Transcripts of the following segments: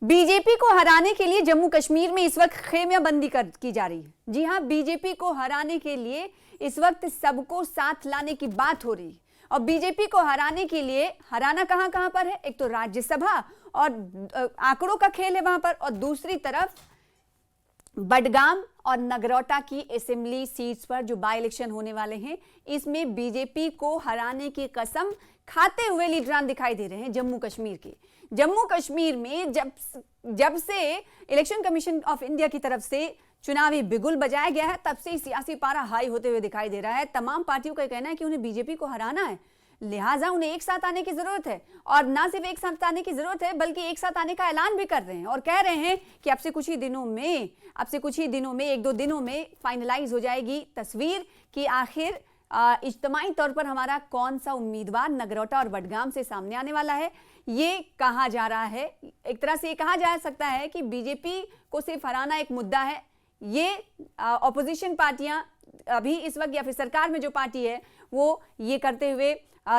BJP को हराने के लिए जम्मू कश्मीर में इस वक्त खेमेबंदी की जा रही है। जी हां, बीजेपी को हराने के लिए इस वक्त सबको साथ लाने की बात हो रही है। और बीजेपी को हराने के लिए हराना कहां कहां पर है, एक तो राज्यसभा और आंकड़ों का खेल है वहां पर, और दूसरी तरफ बडगाम और नगरोटा की असेंबली सीट्स पर जो बाय इलेक्शन होने वाले हैं, इसमें बीजेपी को हराने की कसम खाते हुए लीडरान दिखाई दे रहे हैं जम्मू कश्मीर के। जम्मू कश्मीर में जब से इलेक्शन कमीशन ऑफ इंडिया की तरफ से चुनावी बिगुल बजाया गया है, तब से सियासी पारा हाई होते हुए दिखाई दे रहा है। तमाम पार्टियों का कहना है कि उन्हें बीजेपी को हराना है, लिहाजा उन्हें एक साथ आने की जरूरत है। और ना सिर्फ एक साथ आने की जरूरत है, बल्कि एक साथ आने का ऐलान भी कर रहे हैं और कह रहे हैं कि अब से कुछ ही दिनों में एक दो दिनों में फाइनलाइज हो जाएगी तस्वीर कि आखिर इज्तिमाई तौर पर हमारा कौन सा उम्मीदवार नगरोटा और बडगाम से सामने आने वाला है। ये कहा जा रहा है, एक तरह से ये कहा जा सकता है कि बीजेपी को सिर्फ हराना एक मुद्दा है। ये ऑपोजिशन पार्टियां अभी इस वक्त या फिर सरकार में जो पार्टी है वो ये करते हुए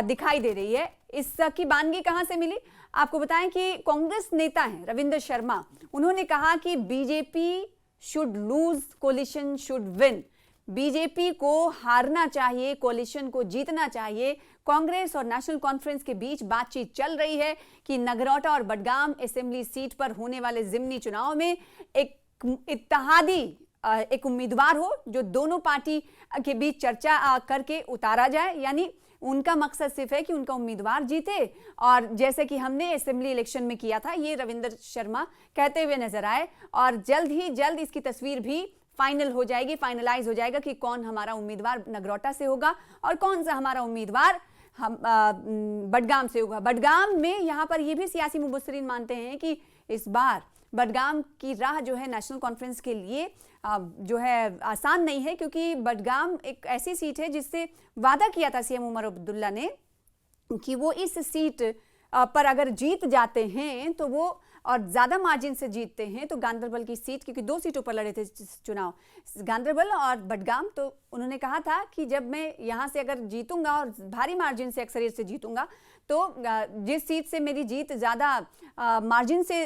दिखाई दे रही है। इसकी बानगी कहां से मिली, आपको बताएं कि कांग्रेस नेता हैं रविंद्र शर्मा, उन्होंने कहा कि BJP should lose, coalition should win. BJP को हारना चाहिए, कोलिशन को जीतना चाहिए। कांग्रेस और नेशनल कॉन्फ्रेंस के बीच बातचीत चल रही है कि नगरोटा और बडगाम असेंबली सीट पर होने वाले जिमनी चुनाव में एक इत्तेहादी एक उम्मीदवार हो जो दोनों पार्टी के बीच चर्चा करके उतारा जाए। यानी उनका मकसद सिर्फ है कि उनका उम्मीदवार जीते, और जैसे कि हमने असेंबली इलेक्शन में किया था, ये रविंद्र शर्मा कहते हुए नजर आए। और जल्द ही जल्द इसकी तस्वीर भी फाइनल हो जाएगी, फाइनलाइज हो जाएगा कि कौन हमारा उम्मीदवार नगरोटा से होगा और कौन सा हमारा उम्मीदवार हम बडगाम से होगा। बडगाम में यहां पर यह भी सियासी मुबस्सिरीन मानते हैं कि इस बार बडगाम की राह जो है नेशनल कॉन्फ्रेंस के लिए जो है आसान नहीं है, क्योंकि बडगाम एक ऐसी सीट है जिससे वादा किया था सीएम उमर अब्दुल्ला ने कि वो इस सीट पर अगर जीत जाते हैं तो वो, और ज्यादा मार्जिन से जीतते हैं तो गांधरबल की सीट, क्योंकि दो सीटों पर लड़े थे चुनाव, गांधरबल और बडगाम, तो उन्होंने कहा था कि जब मैं यहां से अगर जीतूंगा और भारी मार्जिन से अक्सरियत से जीतूंगा तो जिस सीट से मेरी जीत ज्यादा मार्जिन से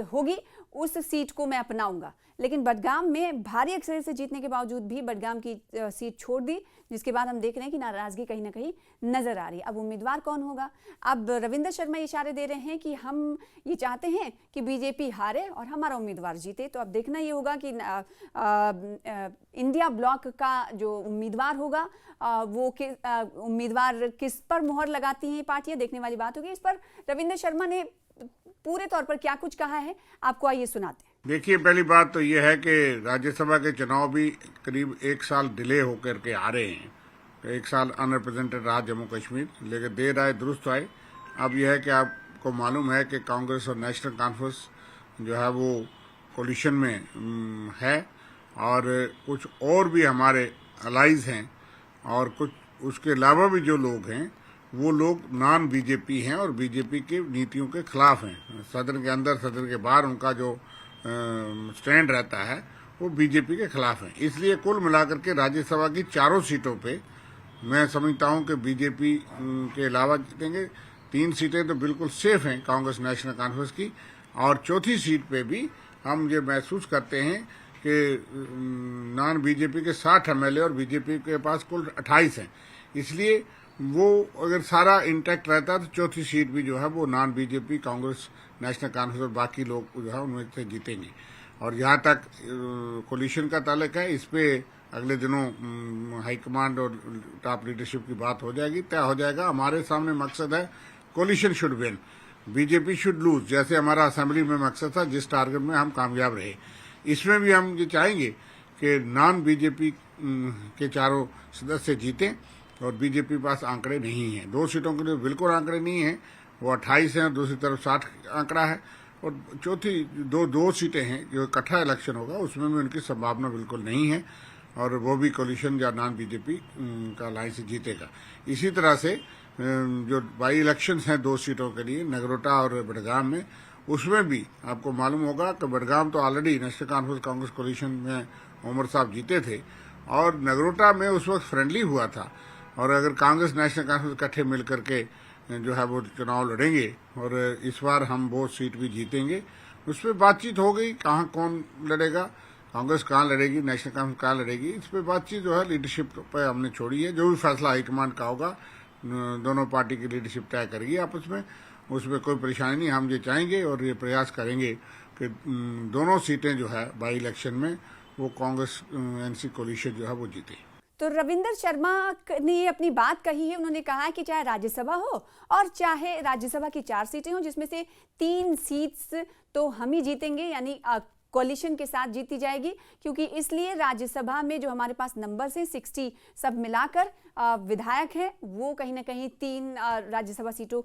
होगी उस सीट को मैं अपनाऊंगा। लेकिन बडगाम में भारी अक्सरियत से जीतने के बावजूद भी बडगाम की सीट छोड़ दी, जिसके बाद हम देख रहे हैं कि नाराजगी कहीं ना कहीं नजर आ रही है। अब उम्मीदवार कौन होगा? अब रविंद्र शर्मा इशारे दे रहे हैं कि हम ये चाहते हैं कि बीजेपी हारे और हमारा उम्मीदवार जीते। तो अब देखना ये होगा कि इंडिया ब्लॉक का जो उम्मीदवार होगा वो उम्मीदवार किस पर मुहर लगाती हैं पार्टियां, देखने वाली बात होगी। इस पर रविंद्र शर्मा ने पूरे तौर पर क्या कुछ कहा है, आपको आइए सुनाते हैं। देखिए, पहली बात तो यह है कि राज्यसभा के चुनाव भी करीब एक साल डिले होकर के आ रहे हैं। एक साल अनरिप्रेजेंटेड रहा जम्मू कश्मीर, लेकिन देर आए दुरुस्त आए। अब यह है कि आपको मालूम है कि कांग्रेस और नेशनल कॉन्फ्रेंस जो है वो कोलिशन में है, और कुछ और भी हमारे अलाइज हैं, और कुछ उसके अलावा भी जो लोग हैं वो लोग नॉन बीजेपी हैं और बीजेपी की नीतियों के खिलाफ हैं। सदन के अंदर, सदन के बाहर उनका जो स्टैंड रहता है वो बीजेपी के खिलाफ है। इसलिए कुल मिलाकर के राज्यसभा की चारों सीटों पे मैं समझता हूं कि बीजेपी के अलावा जीतेंगे। 3 सीटें तो बिल्कुल सेफ हैं कांग्रेस नेशनल कॉन्फ्रेंस की, और चौथी सीट पे भी हम ये महसूस करते हैं कि नॉन बीजेपी के 60 एमएलए और बीजेपी के पास कुल 28 हैं। इसलिए वो अगर सारा इंटैक्ट रहता तो चौथी सीट भी जो है वो non BJP, Congress national conference और बाकी लोग जो है उनमें से जीतेंगे। और जहां तक कोलिशन का ताल्लुक है, इस पे अगले दिनों हाईकमांड और टॉप लीडरशिप की बात हो जाएगी, तय हो जाएगा। हमारे सामने मकसद है coalition should win, BJP should lose, जैसे हमारा असेंबली में मकसद था, जिस टारगेट में हम कामयाब रहे। इसमें भी हम ये चाहेंगे कि नॉन बीजेपी के चारों सदस्य जीतें, और बीजेपी पास आंकड़े नहीं हैं। 2 सीटों के लिए बिल्कुल आंकड़े नहीं हैं, वो 28 हैं, दूसरी तरफ 60 आंकड़ा है, और चौथी दो सीटें हैं जो इकट्ठा इलेक्शन होगा, उसमें भी उनकी संभावना बिल्कुल नहीं है, और वो भी कोलिशन या नॉन बीजेपी का अलायंस जीतेगा। इसी तरह से जो बाई इलेक्शंस हैं 2 सीटों के लिए, नगरोटा और बडगाम में, उसमें भी आपको मालूम होगा कि बडगाम तो already national conference Congress coalition में उमर साहब जीते थे, और नगरोटा में उस वक्त फ्रेंडली हुआ था। और अगर कांग्रेस नेशनल कॉन्फ्रेंस इकट्ठे मिलकर के जो है वो चुनाव लड़ेंगे, और इस बार हम वो सीट भी जीतेंगे, उस पर बातचीत हो गई, कहाँ कौन लड़ेगा, कांग्रेस कहाँ लड़ेगी, नेशनल कांफ्रेंस कहाँ लड़ेगी, इस पे बातचीत जो है लीडरशिप पे हमने छोड़ी है। जो भी फैसला हाईकमान का होगा दोनों पार्टी की लीडरशिप तय करेगी आपस में, उसमें कोई परेशानी नहीं। हम ये चाहेंगे और ये प्रयास करेंगे कि दोनों सीटें जो है बाई इलेक्शन में वो कांग्रेस एनसी कोलिशन जो है वो जीते। तो रविंदर शर्मा ने अपनी बात कही है। उन्होंने कहा है कि चाहे राज्यसभा हो और चाहे राज्यसभा की 4 सीटें हों, जिसमें से 3 सीट्स तो हम ही जीतेंगे, यानी कोलिशन के साथ जीती जाएगी, क्योंकि इसलिए राज्यसभा में जो हमारे पास नंबर्स हैं 60 सब मिलाकर विधायक हैं, वो कहीं ना कहीं 3 राज्यसभा सीटों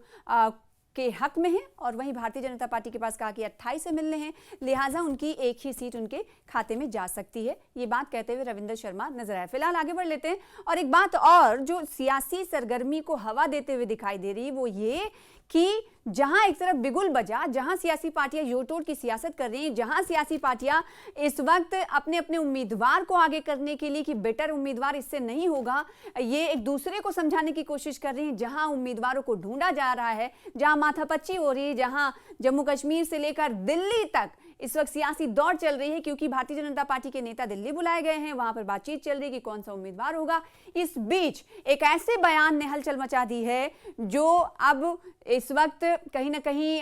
के हक में हैं, और वहीं भारतीय जनता पार्टी के पास कहा कि 28 से मिलने हैं, लिहाजा उनकी एक ही सीट उनके खाते में जा सकती है। ये बात कहते हुए रविंदर शर्मा नजर आए। फिलहाल आगे बढ़ लेते हैं, और एक बात और जो सियासी सरगर्मी को हवा देते हुए दिखाई दे रही है वो ये कि जहां एक तरफ बिगुल बजा, जहां सियासी पार्टियां जोड़-तोड़ की सियासत कर रही हैं, जहां सियासी पार्टियां इस वक्त अपने अपने उम्मीदवार को आगे करने के लिए कि बेटर उम्मीदवार इससे नहीं होगा, ये एक दूसरे को समझाने की कोशिश कर रही हैं, जहां उम्मीदवारों को ढूंढा जा रहा है, जहां माथापच्ची हो रही है, जहां जम्मू कश्मीर से लेकर दिल्ली तक इस वक्त सियासी दौड़ चल रही है, क्योंकि भारतीय जनता पार्टी के नेता दिल्ली बुलाए गए हैं, वहां पर बातचीत चल रही है कि कौन सा उम्मीदवार होगा। इस बीच एक ऐसे बयान ने हलचल मचा दी है जो अब इस वक्त कहीं ना कहीं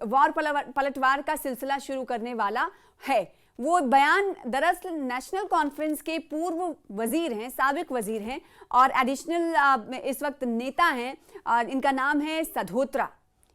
वार पलटवार का सिलसिला शुरू करने वाला है। वो बयान दरअसल नेशनल कॉन्फ्रेंस के पूर्व वजीर हैं, साबिक वजीर हैं और एडिशनल इस वक्त नेता हैं, और इनका नाम है सधोत्रा।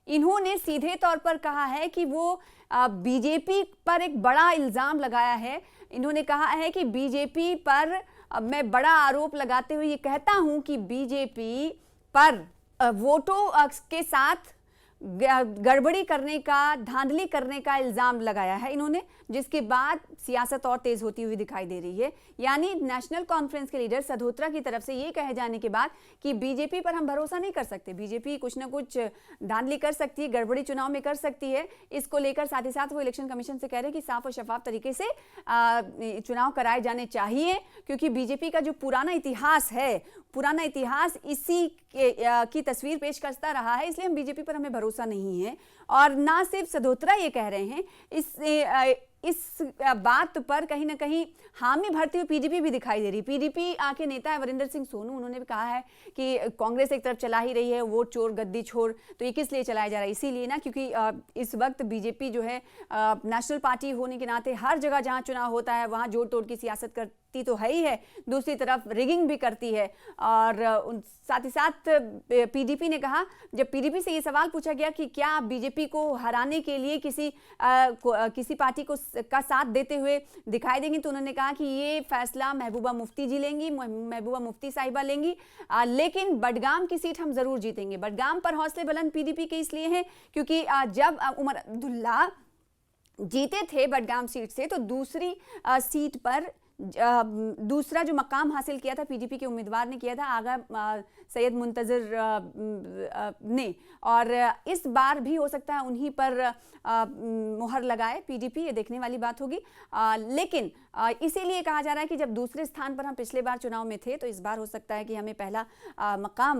इन्होंने सीधे तौर पर कहा है कि वो बीजेपी पर एक बड़ा इल्जाम लगाया है। इन्होंने कहा है कि बीजेपी पर मैं बड़ा आरोप लगाते हुए ये कहता हूं कि बीजेपी पर वोटों के साथ गड़बड़ी करने का, धांधली करने का इल्जाम लगाया है इन्होंने, जिसके बाद सियासत और तेज होती हुई दिखाई दे रही है। यानी नेशनल कॉन्फ्रेंस के लीडर सधोत्रा की तरफ से ये कहे जाने के बाद कि बीजेपी पर हम भरोसा नहीं कर सकते, बीजेपी कुछ ना कुछ धांधली कर सकती है, गड़बड़ी चुनाव में कर सकती है, इसको लेकर साथ ही साथ वो इलेक्शन कमीशन से कह रहे हैं कि साफ और शफाफ तरीके से चुनाव कराए जाने चाहिए, क्योंकि बीजेपी का जो पुराना इतिहास है, पुराना इतिहास इसी की तस्वीर पेश करता रहा है, इसलिए हम बीजेपी पर हमें भरोसा नहीं है। और ना सिर्फ सधोत्रा ये कह रहे हैं, इस बात पर कहीं ना कहीं हामी भरती हुई पीडीपी भी दिखाई दे रही। पीडीपी के नेता है वरिंदर सिंह सोनू, उन्होंने भी कहा है कि कांग्रेस एक तरफ चला ही रही है वोट चोर गद्दी छोड़, तो ये किस लिए चलाया जा रहा है, इसीलिए ना क्योंकि इस वक्त बीजेपी जो है नेशनल पार्टी होने के नाते हर जगह जहां चुनाव होता है वहां जोड़ तोड़ की सियासत करती तो है ही है, दूसरी तरफ रिगिंग भी करती है। और साथ ही साथ पीडीपी ने कहा, जब पीडीपी से ये सवाल पूछा गया कि क्या आप बीजेपी को हराने के लिए किसी पार्टी का साथ देते हुए दिखाई देंगी, तो उन्होंने कहा कि ये फैसला महबूबा मुफ्ती जी लेंगी, महबूबा मुफ्ती साहिबा लेंगी, लेकिन बडगाम की सीट हम जरूर जीतेंगे। बडगाम पर हौसले बुलंद पीडीपी के इसलिए हैं क्योंकि जब उमर अब्दुल्ला जीते थे बडगाम सीट से, तो दूसरी सीट पर दूसरा जो मकाम हासिल किया था पीडीपी के उम्मीदवार ने किया था, आगा सैयद मुंतजर ने, और इस बार भी हो सकता है उन्हीं पर मुहर लगाए पीडीपी, ये देखने वाली बात होगी। लेकिन इसीलिए कहा जा रहा है कि जब दूसरे स्थान पर हम पिछले बार चुनाव में थे, तो इस बार हो सकता है कि हमें पहला मकाम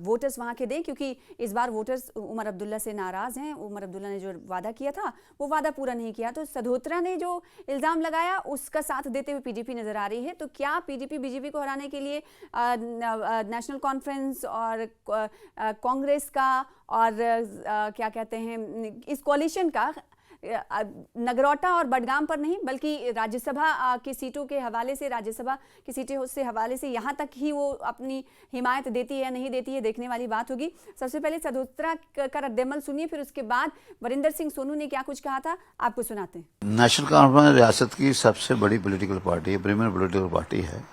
वोटर्स वहां के दें, क्योंकि इस बार वोटर्स उमर अब्दुल्ला से नाराज हैं। उमर अब्दुल्ला ने जो वादा किया था वो वादा पूरा नहीं किया, तो सधोत्रा ने जो इल्जाम लगाया उसका साथ देते हुए पीडीपी नजर आ रही है। तो क्या पीडीपी बीजेपी को हराने के लिए नेशनल कॉन्फ्रेंस और कांग्रेस का और क्या कहते हैं इस कोalition का नगरोटा और बडगाम पर नहीं, बल्कि राज्यसभा की सीटों के हवाले से, राज्यसभा की सीटों से हवाले से यहाँ तक ही वो अपनी हिमायत देती है या नहीं देती है, देखने वाली बात होगी। सबसे पहले सधोत्रा का रद्देमल सुनिए, फिर उसके बाद वरिंदर सिंह सोनू ने क्या कुछ कहा था आपको सुनाते हैं। नेशनल कॉन्फ्रेंस रियासत की सबसे बड़ी पॉलिटिकल पार्टी है, प्रीमियर पॉलिटिकल पार्टी है,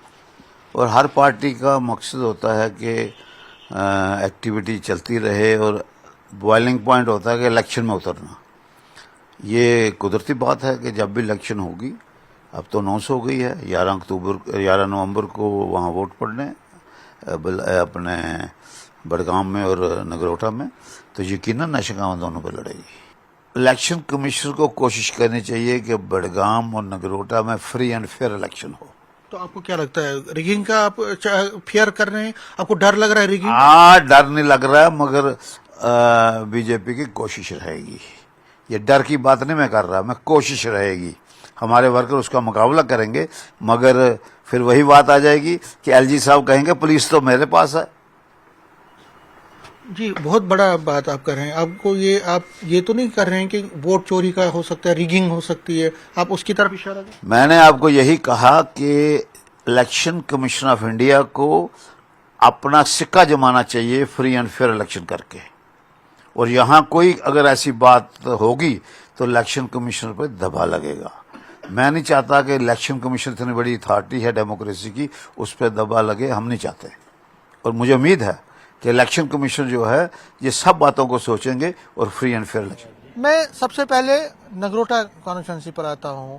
और हर पार्टी का मकसद होता है कि एक्टिविटी चलती रहे, और बॉइलिंग पॉइंट होता है कि इलेक्शन में उतरना। ये कुदरती बात है कि जब भी इलेक्शन होगी, अब तो 900 हो गई है, 11 नवंबर को वहाँ वोट पड़ने अपने बडगाम में और नगरोटा में, तो यकीनन नेशनल कॉन्फ्रेंस दोनों पर लड़ेगी। इलेक्शन कमीशन को कोशिश करनी चाहिए कि बडगाम और नगरोटा में फ्री एंड फेयर इलेक्शन हो। तो आपको क्या लगता है, रिगिंग का आप फेयर कर रहे हैं, आपको डर लग रहा है रिगिंग? डर नहीं लग रहा है, मगर बीजेपी की कोशिश रहेगी ये डर की बात नहीं मैं कर रहा, मैं कोशिश रहेगी, हमारे वर्कर उसका मुकाबला करेंगे, मगर फिर वही बात आ जाएगी कि एलजी साहब कहेंगे पुलिस तो मेरे पास है। जी, बहुत बड़ा बात आप कर रहे हैं। आपको आप ये तो नहीं कर रहे हैं कि वोट चोरी का हो सकता है, रिगिंग हो सकती है, आप उसकी तरफ इशारा करें? मैंने आपको यही कहा कि इलेक्शन कमीशन ऑफ इंडिया को अपना सिक्का जमाना चाहिए फ्री एंड फेयर इलेक्शन करके, और यहां कोई अगर ऐसी बात होगी तो इलेक्शन कमीशन पर दबा लगेगा। मैं नहीं चाहता कि इलेक्शन कमीशन इतनी बड़ी अथॉरिटी है डेमोक्रेसी की, उस पर दबा लगे, हम नहीं चाहते। और मुझे उम्मीद है कि इलेक्शन कमीशन जो है ये सब बातों को सोचेंगे और फ्री एंड फेयर इलेक्शन। मैं सबसे पहले नगरोटा कॉन्स्टिट्यूंसी पर आता हूं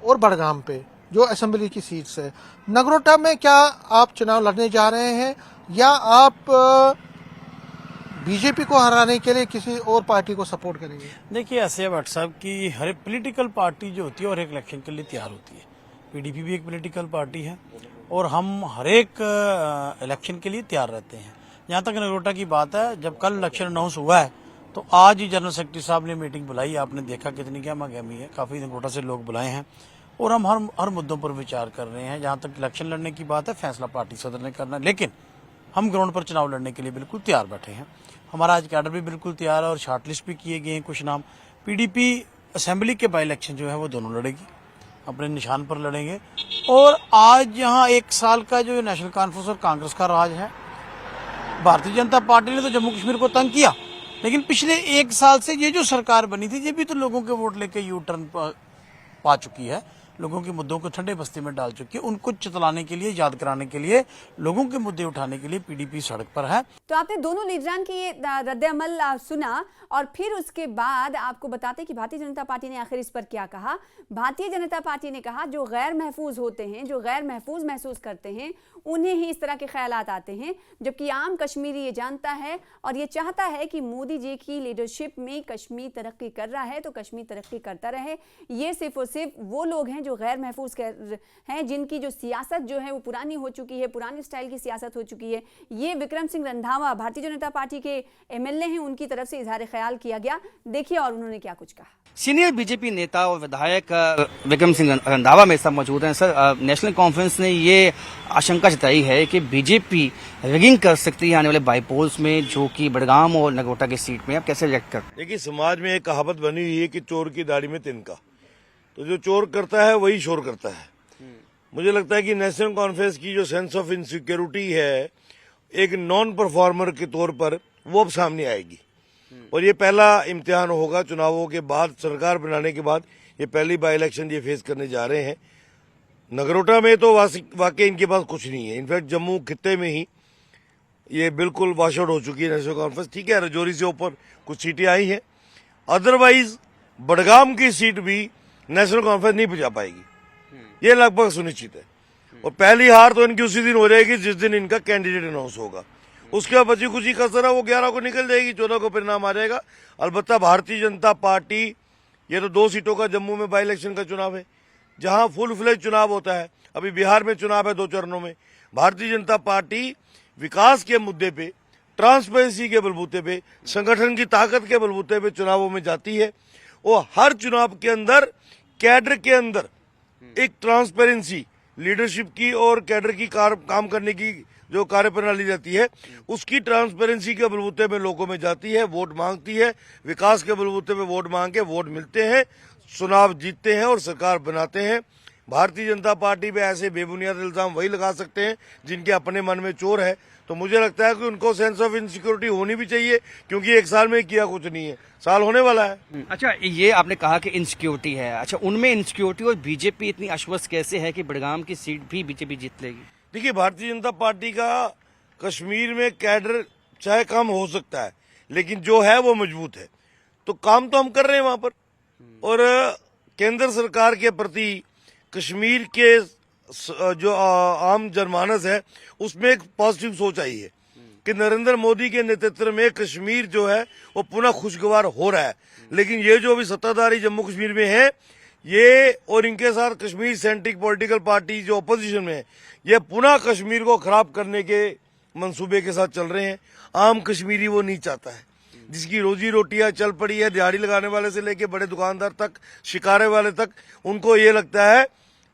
और बड़गाम पे, जो असेंबली की सीट्स है। नगरोटा में क्या आप चुनाव लड़ने जा रहे हैं या आप बीजेपी को हराने के लिए किसी और पार्टी को सपोर्ट करेंगे? देखिए, ऐसे भट्ट साहब की हर एक पोलिटिकल पार्टी जो होती है और एक इलेक्शन के लिए तैयार होती है। पीडीपी भी एक पोलिटिकल पार्टी है और हम हर एक इलेक्शन के लिए तैयार रहते हैं। जहाँ तक नगरोटा की बात है, जब कल इलेक्शन अनाउंस हुआ है तो आज ही जनरल सेक्रेटरी साहब ने मीटिंग बुलाई। आपने देखा कितनी गहमा-गहमी है, काफ़ी नगरोटा से लोग बुलाए हैं और हम हर मुद्दों पर विचार कर रहे हैं। जहाँ तक इलेक्शन लड़ने की बात है, फैसला पार्टी सदर ने करना है, लेकिन हम ग्राउंड पर चुनाव लड़ने के लिए बिल्कुल तैयार बैठे हैं। हमारा आज कैडर भी बिल्कुल तैयार है और शॉर्टलिस्ट भी किए गए हैं कुछ नाम। पीडीपी असेंबली के बाई इलेक्शन जो है वो दोनों लड़ेगी, अपने निशान पर लड़ेंगे। और आज यहाँ 1 साल का जो नेशनल कॉन्फ्रेंस और कांग्रेस का राज है, भारतीय जनता पार्टी ने तो जम्मू कश्मीर को तंग किया, लेकिन पिछले 1 साल से ये जो सरकार बनी थी ये भी तो लोगों के वोट लेके यू टर्न पा चुकी है, लोगों के मुद्दों को ठंडे बस्ती में डाल चुकी है। उनको चितलाने के लिए, याद कराने के लिए, लोगों के मुद्दे उठाने के लिए पीडीपी सड़क पर है। तो आपने दोनों लीडरान की ये रद्द-ए-अमल सुना और फिर उसके बाद आपको बताते कि भारतीय जनता पार्टी ने आखिर इस पर क्या कहा। भारतीय जनता पार्टी ने कहा जो गैर महफूज होते हैं, जो गैर महफूज महसूस करते हैं, उन्हें ही इस तरह के ख्यालात आते हैं, जबकि आम कश्मीरी ये जानता है और ये चाहता है कि मोदी जी की लीडरशिप में कश्मीर तरक्की कर रहा है तो कश्मीर तरक्की करता रहे। ये सिर्फ और सिर्फ वो लोग हैं जो गैर महफूज हैं, जिनकी जो सियासत जो है वो पुरानी हो चुकी है, पुरानी स्टाइल की सियासत हो चुकी है। ये विक्रम सिंह रंधावा भारतीय जनता पार्टी के एमएलए हैं, उनकी तरफ से इजहार ख्याल किया गया। देखिए और उन्होंने क्या कुछ कहा। सीनियर बीजेपी नेता और विधायक विक्रम सिंह रंधावा मेरे साथ मौजूद हैं। सर, नेशनल कॉन्फ्रेंस ने ये आशंका जताई है कि बीजेपी रिगिंग कर सकती है आने वाले बाईपोल्स में, जो कि बड़गाम और नगरोटा की सीट में। आप कैसे रिएक्ट करते हैं? देखिए, समाज में एक कहावत बनी हुई है कि चोर की दाढ़ी में तिनका, तो जो चोर करता है वही शोर करता है। मुझे लगता है कि नेशनल कॉन्फ्रेंस की जो सेंस ऑफ इनसिक्योरिटी है एक नॉन परफॉर्मर के तौर पर, वो अब सामने आएगी। और ये पहला इम्तिहान होगा चुनावों के बाद, सरकार बनाने के बाद ये पहली बाई इलेक्शन ये फेस करने जा रहे हैं। नगरोटा में तो वाकई इनके पास कुछ नहीं है। इनफैक्ट जम्मू खित्ते में ही ये बिल्कुल वॉश आउट हो चुकी है नेशनल कॉन्फ्रेंस। ठीक है, रजौरी से ऊपर कुछ सीटें आई हैं, अदरवाइज बड़गाम की सीट भी नेशनल कॉन्फ्रेंस नहीं बचा पाएगी, ये लगभग सुनिश्चित है। और पहली हार तो इनकी उसी दिन हो जाएगी जिस दिन इनका कैंडिडेट अनाउंस होगा। उसके बाद बची कुछ कसर है वो 11 को निकल जाएगी, 14 को परिणाम आ जाएगा। अलबत्ता भारतीय जनता पार्टी, ये तो 2 सीटों का जम्मू में बाई इलेक्शन का चुनाव है जहां फुल फ्लेज चुनाव होता है। अभी बिहार में चुनाव है 2 चरणों में। भारतीय जनता पार्टी विकास के मुद्दे पे, ट्रांसपेरेंसी के बलबूते पे, संगठन की ताकत के बलबूते पे चुनावों में जाती है। और हर चुनाव के अंदर कैडर के अंदर एक ट्रांसपेरेंसी, लीडरशिप की और कैडर की काम करने की जो कार्यप्रणाली जाती है, उसकी ट्रांसपेरेंसी के बलबूते में लोगों में जाती है, वोट मांगती है। विकास के बलबूते पे वोट मांग के वोट मिलते हैं, चुनाव जीतते हैं और सरकार बनाते हैं। भारतीय जनता पार्टी पे ऐसे बेबुनियाद इल्जाम वही लगा सकते हैं जिनके अपने मन में चोर है। तो मुझे लगता है कि उनको सेंस ऑफ इनसिक्योरिटी होनी भी चाहिए, क्योंकि 1 साल में किया कुछ नहीं है, साल होने वाला है। अच्छा, ये आपने कहा कि इनसिक्योरिटी है। अच्छा, उनमें इनसिक्योरिटी और बीजेपी इतनी आश्वस्त कैसे है कि बड़गाम की सीट भी बीजेपी जीत लेगी? देखिए, भारतीय जनता पार्टी का कश्मीर में कैडर चाहे कम हो सकता है, लेकिन जो है वो मजबूत है। तो काम तो हम कर रहे हैं वहां पर। और केंद्र सरकार के प्रति कश्मीर के जो आम जनमानस है उसमें एक पॉजिटिव सोच आई है कि नरेंद्र मोदी के नेतृत्व में कश्मीर जो है वो पुनः खुशगवार हो रहा है। लेकिन ये जो अभी सत्ताधारी जम्मू कश्मीर में है, ये और इनके साथ कश्मीर सेंट्रिक पॉलिटिकल पार्टी जो अपोजिशन में है, ये पुनः कश्मीर को खराब करने के मंसूबे के साथ चल रहे हैं। आम कश्मीरी वो नहीं चाहता है। जिसकी रोजी रोटियां चल पड़ी है, दिहाड़ी लगाने वाले से लेके बड़े दुकानदार तक, शिकारे वाले तक, उनको ये लगता है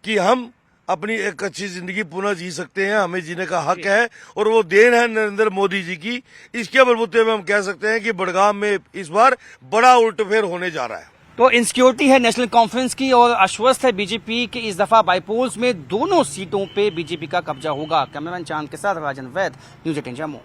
कि हम अपनी एक अच्छी जिंदगी पुनः जी सकते हैं, हमें जीने का हक है, और वो देन है नरेंद्र मोदी जी की। इसके बलबूते में हम कह सकते हैं कि बड़गाम में इस बार बड़ा उल्टफेर होने जा रहा है। तो इनसिक्योरिटी है नेशनल कॉन्फ्रेंस की और आश्वस्त है बीजेपी कि इस दफा बाईपोल्स में दोनों सीटों पे बीजेपी का कब्जा होगा। कैमरामैन चांद के साथ राजन वैद, न्यूज़ 18 जम्मू।